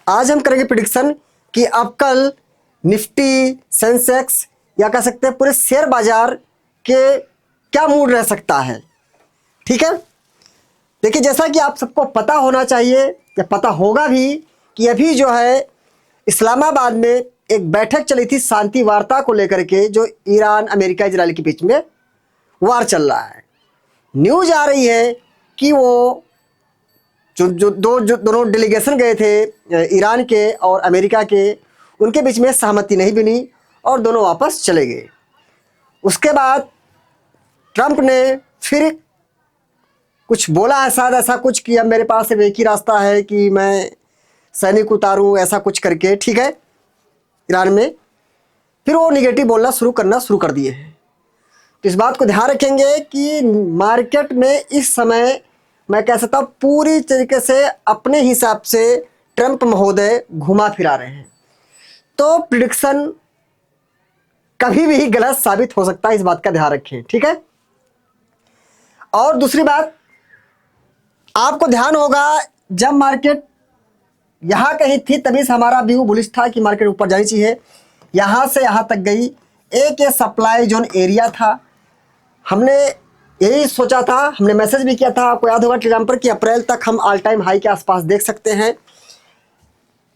आज हम करेंगे प्रिडिक्शन कि अब कल निफ्टी, सेंसेक्स या कह सकते हैं पूरे शेयर बाजार के क्या मूड रह सकता है। ठीक है, देखिए जैसा कि आप सबको पता होना चाहिए या पता होगा भी कि अभी जो है इस्लामाबाद में एक बैठक चली थी शांति वार्ता को लेकर के, जो ईरान, अमेरिका, इजराइल के बीच में वार चल रहा है। न्यूज आ रही है कि वो जो दोनों डेलीगेशन गए थे ईरान के और अमेरिका के, उनके बीच में सहमति नहीं बनी और दोनों वापस चले गए। उसके बाद ट्रंप ने फिर कुछ बोला है, शायद ऐसा कुछ कि अब मेरे पास सिर्फ एक ही रास्ता है कि मैं सैनिक उतारूं, ऐसा कुछ करके। ठीक है, ईरान में फिर वो निगेटिव बोलना शुरू कर दिए हैं। तो इस बात को ध्यान रखेंगे कि मार्केट में इस समय मैं कह सकता हूँ पूरी तरीके से अपने हिसाब से ट्रंप महोदय घुमा फिरा रहे हैं। तो प्रिडिक्शन कभी भी गलत साबित हो सकता है, इस बात का ध्यान रखें। ठीक है, और दूसरी बात आपको ध्यान होगा, जब मार्केट यहाँ कहीं थी तभी से हमारा व्यू बुलिश था कि मार्केट ऊपर जानी चाहिए। यहाँ से यहाँ तक गई, एक ये सप्लाई जोन एरिया था। हमने यही सोचा था, हमने मैसेज भी किया था, आपको याद होगा टेलीग्राम पर, कि अप्रैल तक हम ऑल टाइम हाई के आसपास देख सकते हैं।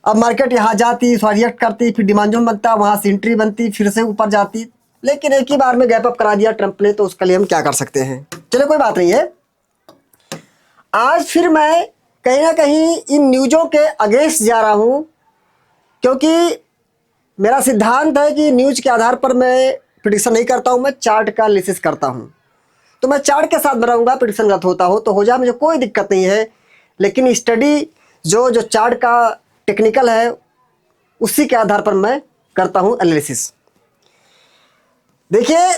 अब मार्केट यहाँ जाती, रिएक्ट करती, फिर डिमांड जोन बनता, वहाँ से एंट्री बनती, फिर से ऊपर जाती, लेकिन एक ही बार में गैप अप करा दिया ट्रंप ने, तो उसके लिए हम क्या कर सकते हैं। चलो कोई बात नहीं है। आज फिर मैं कहीं ना कहीं इन न्यूज़ों के अगेंस्ट जा रहा हूँ, क्योंकि मेरा सिद्धांत है कि न्यूज़ के आधार पर मैं प्रिडिक्शन नहीं करता हूँ, मैं चार्ट का एनालिसिस करता हूँ। तो मैं चार्ट के साथ बनाऊंगा, प्रिडिक्शन गलत होता हो तो हो जाए, मुझे कोई दिक्कत नहीं है, लेकिन स्टडी जो चार्ट का टेक्निकल है उसी के आधार पर मैं करता हूँ एनालिसिस। देखिए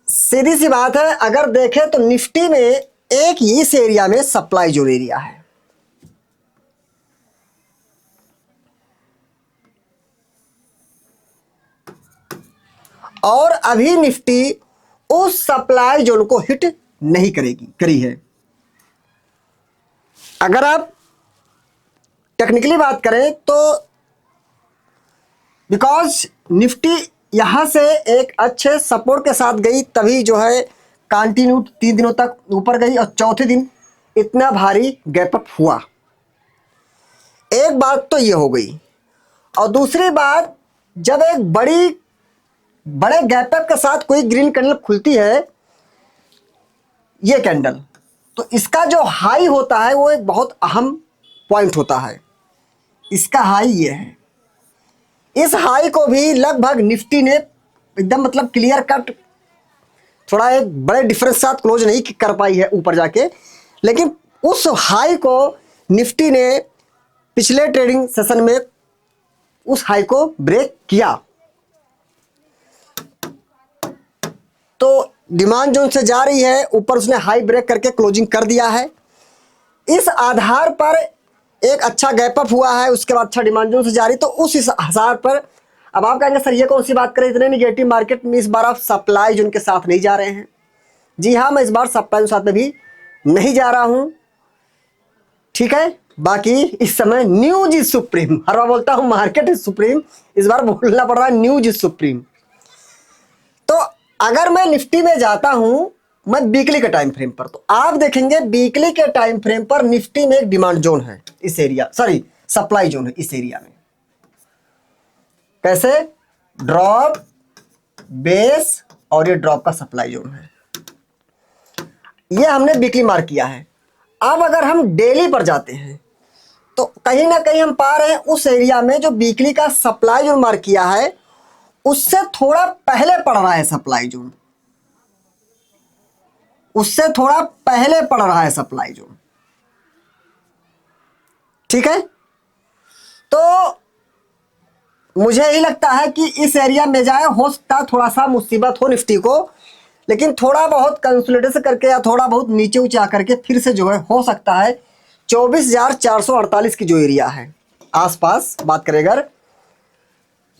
सीधी सी बात है, अगर देखें तो निफ्टी में एक इस एरिया में सप्लाई जोन एरिया है, और अभी निफ्टी उस सप्लाई जोन को हिट नहीं करी है। अगर आप टेक्निकली बात करें तो बिकॉज निफ्टी यहां से एक अच्छे सपोर्ट के साथ गई, तभी जो है कंटिन्यू 3 दिनों तक ऊपर गई और चौथे दिन इतना भारी गैप अप हुआ। एक बात तो ये हो गई, और दूसरी बात, जब एक बड़े गैप अप के साथ कोई ग्रीन कैंडल खुलती है, ये कैंडल, तो इसका जो हाई होता है वो एक बहुत अहम पॉइंट होता है। इसका हाई ये है, इस हाई को भी लगभग निफ्टी ने एकदम मतलब क्लियर कट, थोड़ा एक बड़े डिफरेंस के साथ क्लोज नहीं कर पाई है ऊपर जाके, लेकिन उस हाई को निफ्टी ने पिछले ट्रेडिंग सेशन में उस हाई को ब्रेक किया। तो डिमांड जोन से जा रही है ऊपर, उसने हाई ब्रेक करके क्लोजिंग कर दिया है। इस आधार पर एक अच्छा गैप अप हुआ है, उसके बाद अच्छा डिमांड जोन से जा रही, तो उस आधार पर अब आप कहेंगे सर ये कौन सी बात करें, इतने निगेटिव मार्केट में इस बार आप सप्लाई जोन के साथ नहीं जा रहे हैं। जी हाँ, मैं इस बार सप्लाई जोन साथ में भी नहीं जा रहा हूं। ठीक है, बाकी इस समय न्यूज इज सुप्रीम, हर बार बोलता हूं मार्केट इज सुप्रीम, इस बार बोलना पड़ रहा है न्यूज इज सुप्रीम। तो अगर मैं निफ्टी में जाता हूं, मैं वीकली के टाइम फ्रेम पर, तो आप देखेंगे वीकली के टाइम फ्रेम पर निफ्टी में एक डिमांड जोन है इस एरिया, सॉरी सप्लाई जोन है इस एरिया में। कैसे? ड्रॉप, बेस और ये ड्रॉप का सप्लाई जोन है, ये हमने वीकली मार्क किया है। अब अगर हम डेली पर जाते हैं तो कहीं ना कहीं हम पा रहे हैं उस एरिया में जो वीकली का सप्लाई जोन मार्क किया है उससे थोड़ा पहले पड़ रहा है सप्लाई जोन, उससे थोड़ा पहले पड़ रहा है सप्लाई जोन। ठीक है, तो मुझे यही लगता है कि इस एरिया में जाए, हो सकता है थोड़ा सा मुसीबत हो निफ्टी को, लेकिन थोड़ा बहुत कंसोलिडेशन करके या थोड़ा बहुत नीचे ऊंचा करके फिर से जो है हो सकता है 24,448 की जो एरिया है आसपास बात करें अगर,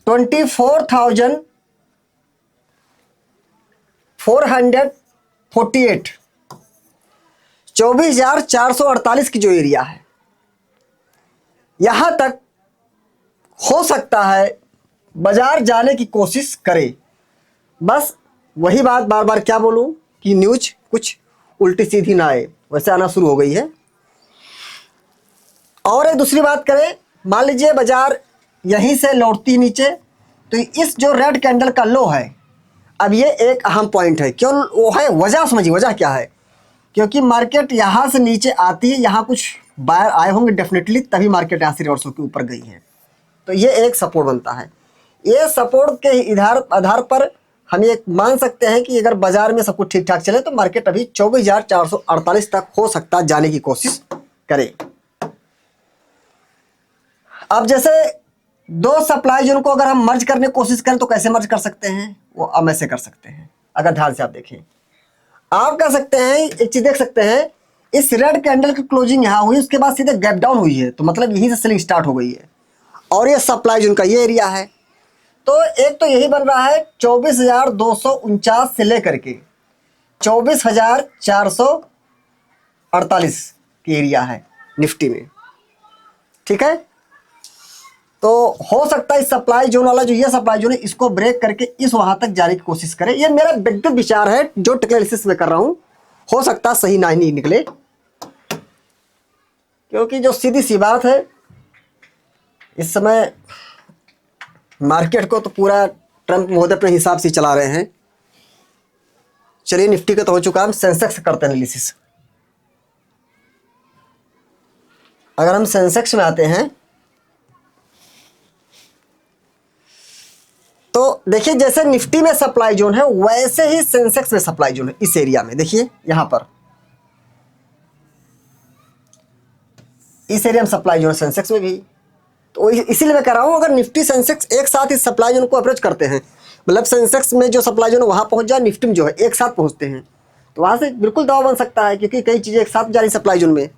24,448 24,448 की जो एरिया है, यहां तक हो सकता है बाजार जाने की कोशिश करे। बस वही बात बार बार क्या बोलूं कि न्यूज कुछ उल्टी सीधी ना आए, वैसे आना शुरू हो गई है। और एक दूसरी बात करें, मान लीजिए बाजार यहीं से लौटती नीचे, तो इस जो रेड कैंडल का लो है, अब ये एक अहम पॉइंट है। क्यों वो है, वजह समझिए, वजह क्या है। क्योंकि मार्केट यहाँ से नीचे आती है, यहाँ कुछ बायर आए होंगे डेफिनेटली, तभी मार्केट यहाँ से रिवर्स होकर ऊपर गई है, तो ये एक सपोर्ट बनता है। ये सपोर्ट के आधार पर हम ये मान सकते हैं कि अगर बाजार में सब कुछ ठीक ठाक चले तो मार्केट अभी 24,448 तक हो सकता है जाने की कोशिश करे। अब जैसे दो सप्लाई जोन को अगर हम मर्ज करने की कोशिश करें तो कैसे मर्ज कर सकते हैं, वो अब ऐसे कर सकते हैं। अगर ध्यान से आप देखें, आप कह सकते हैं, एक चीज देख सकते हैं, इस रेड कैंडल की क्लोजिंग यहाँ हुई, उसके बाद सीधे गैप डाउन हुई है, तो मतलब यहीं से सेलिंग स्टार्ट हो गई है। और ये सप्लाई जोन का ये एरिया है, तो एक तो यही बन रहा है 24,249 से लेकर के 24,448 की एरिया है निफ्टी में, ठीक है। तो हो सकता है इस सप्लाई जोन वाला जो ये सप्लाई जोन है, इसको ब्रेक करके इस वहां तक जाने की कोशिश करे। ये मेरा व्यक्तिगत विचार है जो टेक्निकल में कर रहा हूं, हो सकता है सही ना ही निकले, क्योंकि जो सीधी सी बात है, इस समय मार्केट को तो पूरा ट्रंप महोदय अपने हिसाब से चला रहे हैं। चलिए निफ्टी का तो हो चुका, हम सेंसेक्स करते हैं एनालिसिस। अगर हम सेंसेक्स में आते हैं तो देखिए, जैसे निफ्टी में सप्लाई जोन है वैसे ही सेंसेक्स में सप्लाई जोन है। इस एरिया में देखिए, यहां पर इस एरिया में सप्लाई जोन है, सेंसेक्स में भी। तो इसीलिए मैं कह रहा हूं, अगर निफ्टी सेंसेक्स एक साथ इस सप्लाई जोन को अप्रोच करते हैं, मतलब सेंसेक्स में जो सप्लाई जोन है वहां पहुंच जाए, निफ्टी में जो है एक साथ पहुंचते हैं, तो वहां से बिल्कुल दाव बन सकता है, क्योंकि कई चीजें एक साथ जा रही सप्लाई जोन में,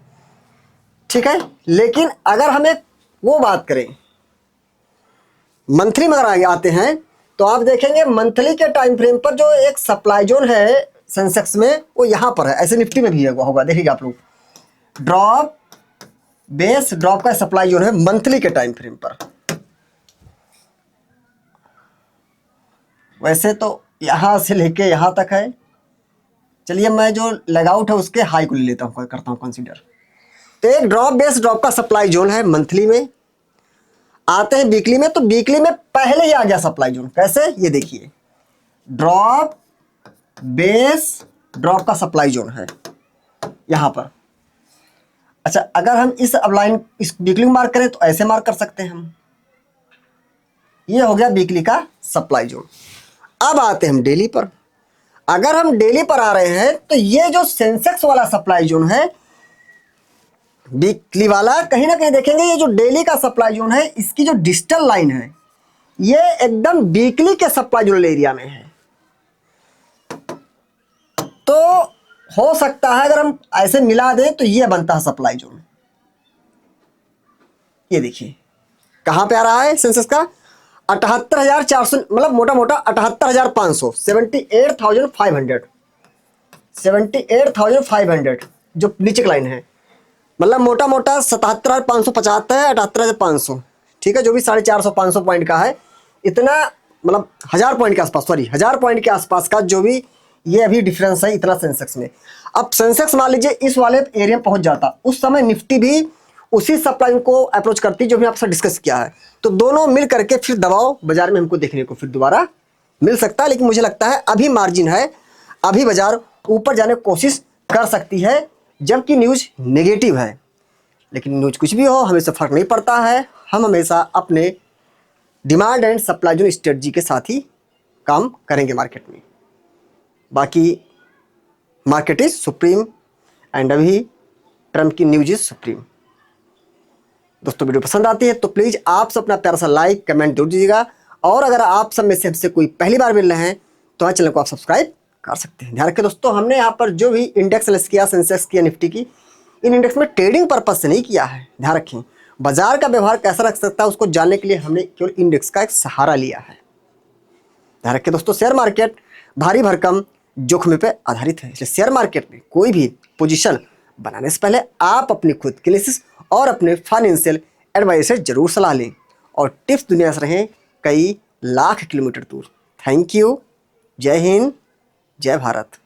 ठीक है। लेकिन अगर हम एक वो बात करें मंथली में, अगर आगे आते हैं तो आप देखेंगे मंथली के टाइम फ्रेम पर जो एक सप्लाई जोन है सेंसेक्स में, वो यहां पर है। ऐसे निफ्टी में भी होगा, देखिएगा आप लोग, ड्रॉप बेस ड्रॉप का सप्लाई जोन है मंथली के टाइम फ्रेम पर। वैसे तो यहां से लेके यहां तक है। चलिए मैं जो लगआउट है उसके हाई को ले लेता हूं, करता हूं कंसीडर। तो एक ड्रॉप बेस ड्रॉप का सप्लाई जोन है मंथली में। आते हैं वीकली में, तो वीकली में पहले ही आ गया सप्लाई जोन। कैसे, ये देखिए, ड्रॉप बेस ड्रॉप का सप्लाई जोन है यहां पर। अच्छा, अगर हम इस अपलाइन इस वीकली में मार्क करें तो ऐसे मार्क कर सकते हैं हम, ये हो गया वीकली का सप्लाई जोन। अब आते हैं हम डेली पर। अगर हम डेली पर आ रहे हैं तो ये जो सेंसेक्स वाला सप्लाई जोन है वीकली वाला, कहीं ना कहीं देखेंगे ये जो डेली का सप्लाई जोन है, इसकी जो डिजिटल लाइन है ये एकदम वीकली के सप्लाई जोन एरिया में है। तो हो सकता है अगर हम ऐसे मिला दें तो ये बनता है सप्लाई जोन। ये देखिए कहां पे आ रहा है सेंसेक्स का, 78,400, मतलब मोटा मोटा 78,500, 78,500 जो नीचे की लाइन है, मतलब मोटा मोटा 77,575 है, 78,500, ठीक है, जो भी 450-500 पॉइंट का है, इतना मतलब 1000 पॉइंट के आसपास, सॉरी 1000 पॉइंट के आसपास का जो भी ये अभी डिफरेंस है, इतना सेंसेक्स में। अब सेंसेक्स मान लीजिए इस वाले एरिया में पहुंच जाता, उस समय निफ्टी भी उसी सप्लाई को अप्रोच करती जो भी आपसे डिस्कस किया है, तो दोनों मिल करके फिर दबाव बाजार में हमको देखने को फिर दोबारा मिल सकता है। लेकिन मुझे लगता है अभी मार्जिन है, अभी बाजार ऊपर जाने की कोशिश कर सकती है, जबकि न्यूज नेगेटिव है। लेकिन न्यूज कुछ भी हो, हमें से फर्क नहीं पड़ता है। हम हमेशा अपने demand and supply zone strategy के साथ ही काम करेंगे मार्केट में। बाकी मार्केट इज सुप्रीम एंड अभी ट्रम्प की न्यूज इज सुप्रीम। दोस्तों वीडियो पसंद आती है तो प्लीज़ आप सब अपना प्यारा सा लाइक कमेंट जरूर दीजिएगा, और अगर आप सब में से हमसे कोई पहली बार मिल रहे हैं तो हमारे चैनल को आप सब्सक्राइब कर सकते हैं। ध्यान रखें दोस्तों, हमने यहाँ पर जो भी इंडेक्स लिस्ट किया, सेंसेक्स किया, निफ्टी की, इन इंडेक्स में ट्रेडिंग पर्पज से नहीं किया है। ध्यान रखें, बाजार का व्यवहार कैसा रख सकता है उसको जानने के लिए हमने केवल इंडेक्स का एक सहारा लिया है। ध्यान रखें दोस्तों, शेयर मार्केट भारी भरकम जोखिम पे आधारित है, इसलिए शेयर मार्केट में कोई भी पोजीशन बनाने से पहले आप अपनी खुद की एनालिसिस और अपने फाइनेंशियल एडवाइजर से जरूर सलाह लें। और टिप्स दुनिया से रहें कई लाख किलोमीटर दूर। Thank you. जय हिंद, जय भारत।